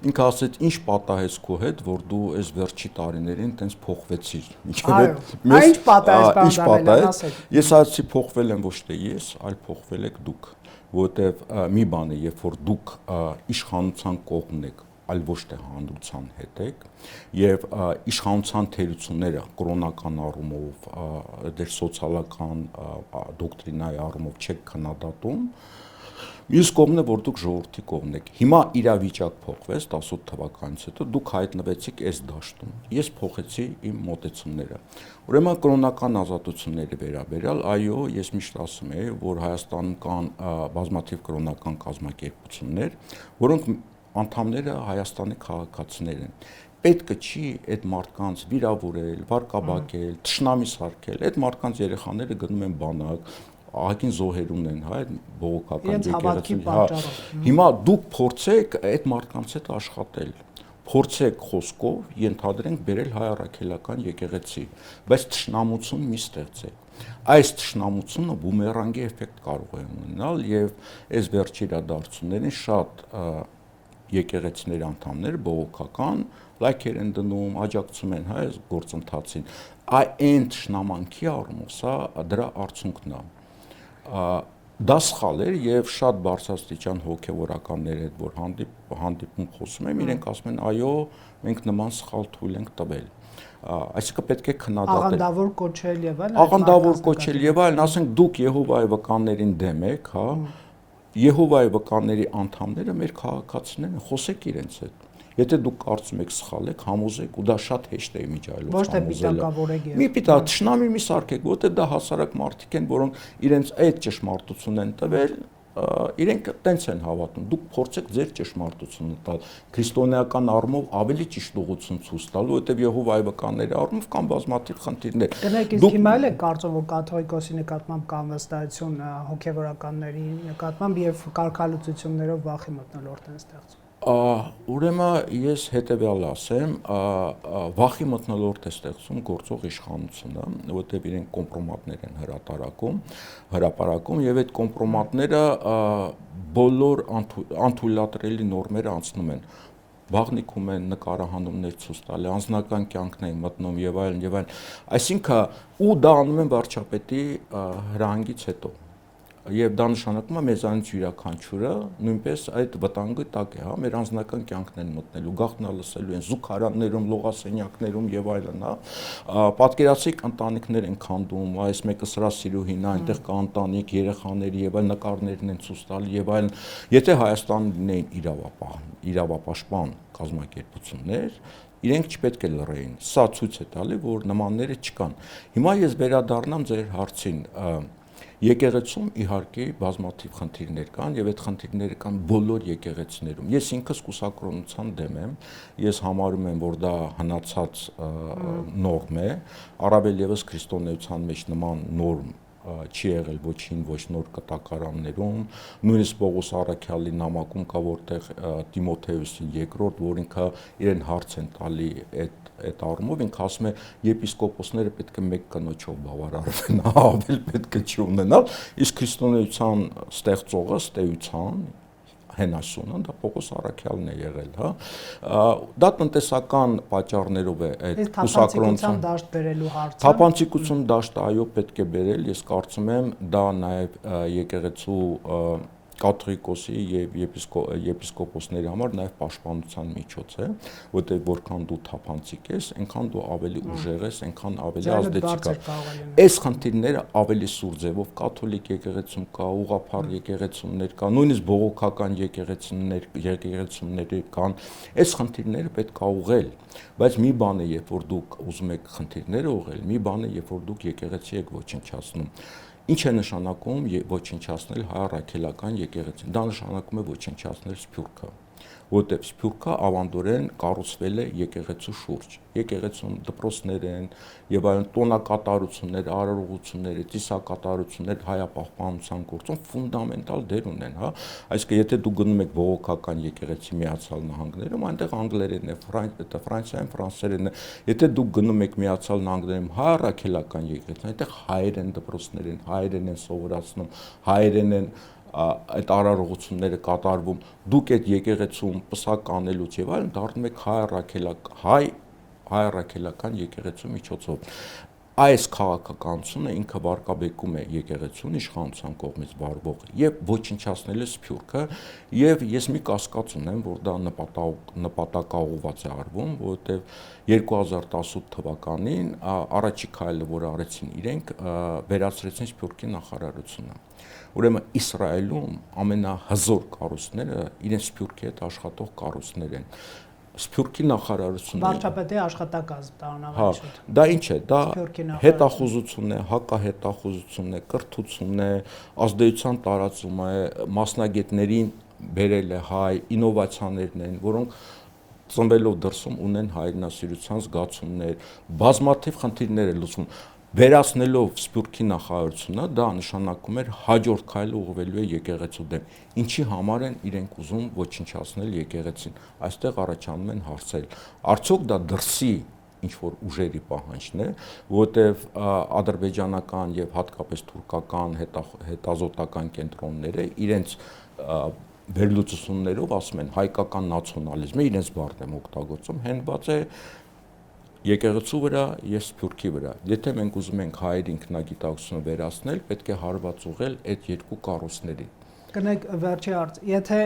ինքը ասեց, ինչ պատահեց քո հետ, որ դու այս վերջի տարիներին տենց փոխվեցիր։ Ինչ պատահեց, բան ասեք։ Ես ասացի փոխվել եմ ոչ թե ես, այլ փոխվել եք դուք, որտեվ մի բան է, երբ որ դուք իշխանության կողմն եք, այլ ոչ թե հանրության հետ եք եւ իշխանության թերությունները կրոնական առումով, դեր սոցիալական դոկտրինայի առումով չեք քննադատում, մյուս կողմն է, որ դուք ժողովրդի կողմն եք։ Հիմա իրավիճակ փոխվեց 18 թվականից հետո դուք հայտնվեցիք այս դաշտում։ Ես փոխեցի իմ մոտեցումները։ Ուրեմն կրոնական ազատությունների վերաբերյալ, այո, ես միշտ ասում եմ, որ Հայաստանում կան բազմաթիվ կրոնական կազմակերպություններ, որոնք անդամները Հայաստանի քաղաքացիներ են։ Պետք չի այդ մարդկանց վիրավորել, վարկաբակել, թշնամի սարքել։ Այդ մարդկանց երեխաները գնում են բանակ, ահագին զոհերուն են, հա, այդ բողոքական եկեղեցի։ Հիմա դուք փորձեք այդ մարդկանց հետ աշխատել։ Փորձեք խոսքով ենթադրենք բերել հայ առաքելական եկեղեցի, բայց թշնամություն մի ստեղծեք։ Այս թշնամությունը բումերանգի էֆեկտ կարող է ունենալ եւ այս վերջի իրադարձություններին շատ եկեղեցիների անդամներ բողոքական լայքեր են դնում, աջակցում են հայ այս գործընթացին։ Այն թշնամանքի առումով սա դրա արդյունքն է։ Դա սխալ էր եւ շատ բարձրաստիճան հոգեվորականներ հետ որ հանդիպում խոսում եմ, իրենք ասում են այո, մենք նման սխալ թույլ ենք տվել։ Այսինքն պետք է քննադատել։ Աղանդավոր կոչել եւ այլն։ Աղանդավոր կոչել եւ այլն, ասենք դուք Եհովայի վկաններին դեմ եք, հա։ Եհովայի վկաների անդամները մեր քաղաքացիներն են, խոսեք իրենց հետ։ Եթե դուք կարծում եք սխալ եք, համոզեք ու դա շատ հեշտ է իմիջայլով համոզելը։ Ոչ թե պիտակավորեք։ Մի պիտա թշնամի մի սարքեք, որտեղ դա հասարակ մարդիկ են, որոնք իրենց այդ ճշմարտությունն են տվել, իրենք տենց են հավատում։ Դուք փորձեք ձեր ճշմարտությունը տալ, քրիստոնեական առումով ավելի ճիշտ ուղղություն ցույց տալու, որտեղ Եհովայի վկաների առումով կան բազմաթիվ խնդիրներ։ Կներեք, իսկ հիմա էլ է կարծում, որ կաթողիկոսի նկատմամբ կան վստահություն հոգևորականների նկատմամբ եւ կարգալուծություններով վախի մթնոլորտ են ստեղծում։ Ուրեմն ես հետեւյալը ասեմ, վախի մթնոլորտ է ստեղծում գործող իշխանությունը, որտեղ իրենք կոմպրոմատներ են հրապարակում եւ այդ կոմպրոմատները բոլոր անթույլատրելի նորմերը անցնում են։ Բաղնիքում են նկարահանումներ ցույց տալի, անձնական կյանքն են մտնում եւ այլն եւ այլն։ Այսինքն ու դա անում են վարչապետի հրահանգից հետո։ Եվ դա նշանակում է մեզանից յուրաքանչյուրը նույնպես այդ վտանգի տակ է, հա, մեր անձնական կյանքն են մտնելու, գաղտնալսելու են զուգարաններում, լողասենյակներում եւ այլն, հա։ Պատկերացրեք ընտանիքներ են քանդում, այս մեկը սրա սիրուհին է, այնտեղ կա ընտանիք, երեխաների եւ այլ նկարներն են ցույց տալի եւ այլն։ Եթե Հայաստանում լինեին իրավապաշտպան կազմակերպություններ, իրենք չպետք է լռեին։ Սա ցույց է տալի, որ նմանները չկան։ Հիմա ես վերադառնամ ձեր հարցին։ Եկեղեցում իհարկե բազմաթիվ խնդիրներ կան եւ այդ խնդիրները կան բոլոր եկեղեցիներում։ Ես ինքս կուսակրոնության դեմ եմ, ես համարում եմ, որ դա հնացած նորմ է, առավել եւս քրիստոնեության մեջ նման նորմ չի եղել ոչին ոչ նոր կտակարաններում, նույնիսկ Պողոս Առաքյալի նամակում կա որտեղ Տիմոթեոսի երկրորդ, որ ինքը իրեն հարց են տալի այդ առումով, ինքը ասում է եպիսկոպոսները պետք է մեկ կնոջով բավարարվեն, ավել պետք է չունենալ, իսկ քրիստոնեության ստեղծողը ստեյության հենասունը դա Պողոս Առաքյալն է եղել, հա։ Դա տնտեսական պատճառներով է այդ կուսակրոնության դաշտ բերելու հարցը։ Թափանցիկություն դաշտը այո պետք է բերել, ես կարծում եմ դա նաև եկեղեցու կաթողիկոսի եւ եպիսկոպոսների համար նաև պաշտպանության միջոց է, որտեղ որքան դու թափանցիկ ես, այնքան դու ավելի ուժեղ ես, այնքան ավելի ազդեցիկ ես։ Այս խնդիրները ավելի սուր ձևով կաթոլիկ եկեղեցում կա, ուղղափառ եկեղեցումներ կա, նույնիսկ բողոքական եկեղեցումներ կան։ Այս խնդիրները պետք է ուղղել, բայց մի բան է, երբ որ դուք ուզում եք խնդիրները ուղղել, մի բան է, երբ որ դուք եկեղեցի եք ոչնչացնում։ Ինչ է նշանակում ոչնչացնել հայ առաքելական եկեղեցին։ Դա նշանակում է ոչնչացնել Սփյուռքը, որտեղ Սփյուռքը ավանդորեն կառուցվել է եկեղեցու շուրջ։ Եկեղեցում դպրոցներ են եւ այլն տոնակատարություններ, արարողություններ, ծիսակատարություններ հայապահպանության գործում ֆունդամենտալ դեր ունեն, հա։ Այսինքն եթե դու գնում եք բողոքական եկեղեցի Միացյալ Նահանգներում, այնտեղ անգլերենն է, Ֆրանսիայում ֆրանսերենն է։ Եթե դուք գնում եք Միացյալ Նահանգներում հայ առաքելական եկեղեցի, այնտեղ հայերեն դպրոցներ են, հայերեն են սովորացնում, հայերեն են այդ արարողությունները կատարվում, դուք այդ եկեղեցում պսակ անելուց եւ այլն դառնում եք հայ առաքելական եկեղեցու միջոցով։ Այս քաղաքականությունը ինքը վարկաբեկում է եկեղեցուն իշխանության կողմից վարվող եւ ոչնչացնել է Սփյուռքը եւ ես մի կասկած ունեմ, որ դա նպատակաուղղված է արվում, որովհետեւ 2018 թվականին առաջի քայլը, որ արեցին իրենք, վերացրեցին Սփյուռքի նախարարությունը։ Ուրեմն Իսրայելում ամենահզոր կառույցները իրենց Սփյուռքի հետ աշխատող կառույցներ են։ Սփյուռքի նախարարությունը վարչապետի աշխատակազմ տանավարություն։ Դա ինչ է, դա հետախուզություն է, հակահետախուզություն է, կրթություն է, ազդեցության տարածում է, բերել է հայ ինովացիաներն են, որոնք ծնվելով դրսում ունեն հայրենասիրության զգացումներ, բազմաթիվ խնդիրներ է լուծում։ Վերացնելով Սփյուռքի նախարարությունը, դա նշանակում էր հաջորդ քայլը ուղղվելու է եկեղեցու դեմ։ Ինչի համար են իրենք ուզում ոչնչացնել եկեղեցին։ Այստեղ առաջանում են հարցեր։ Արդյոք դա դրսի ինչ-որ ուժերի պահանջն է, որտեղ ադրբեջանական եւ հատկապես թուրքական հետազոտական կենտրոնները իրենց վերլուծություններով ասում են հայկական նացիոնալիզմը իրենց բառն եմ օգտագործում, հենված է եկեղեցու վրա եւ Սփյուռքի վրա։ Եթե մենք ուզում ենք հայերի ինքնագիտակցությունը վերացնել, պետք է հարված ուղղել այդ երկու կառույցներին։ Կնեք վերջի հարց, եթե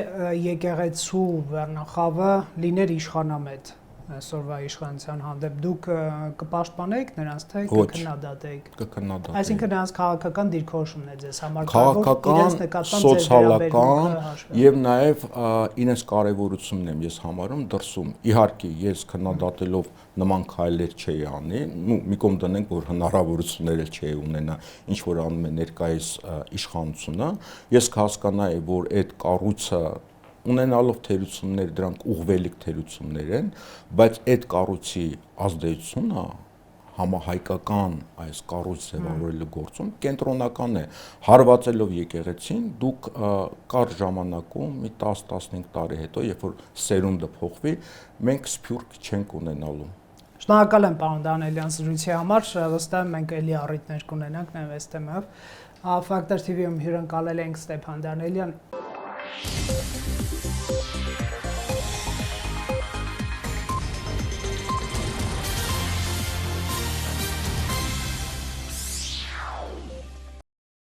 եկեղեցու վերնախավը լիներ իշխանամետ այսօրվա իշխանության հանդեպ, դուք կպաշտպանեիք նրանց, թե կքննադատեիք։ Կքննադատեի։ Այսինքն նրանց քաղաքական դիրքորոշումն է ձեզ համար քաղաքական, սոցիալական եւ նաեւ իրենց կարեւորությունն եմ ես համարում դրսում։ Իհարկե, ես քննադատելով նման քայլեր չէի անի, մի կողմ դնենք, որ հնարավորություններ էլ չէի ունենա, ինչ որ անում է ներկայիս իշխանությունը, ես կհասկանայի, որ այդ կառույցը ունենալով թերություններ, դրանք ուղղվելիք թերություններ են, բայց այդ կառույցի ազդեցությունը համահայկական այս կառույց ձևավորելու գործում կենտրոնական է։ Հարվածելով եկեղեցին, դուք կարճ ժամանակում մի 10-15 տարի հետո, երբ որ սերունդը փոխվի, մենք Սփյուռք չենք ունենալու։ Շնորհակալ եմ պարոն Դանիելյան զրույցի համար, վստահ եմ մենք էլի առիթներ կունենանք նաև այս թեմայով։ Factor TV-ում հյուրընկալել ենք Ստեփան Դանիելյան։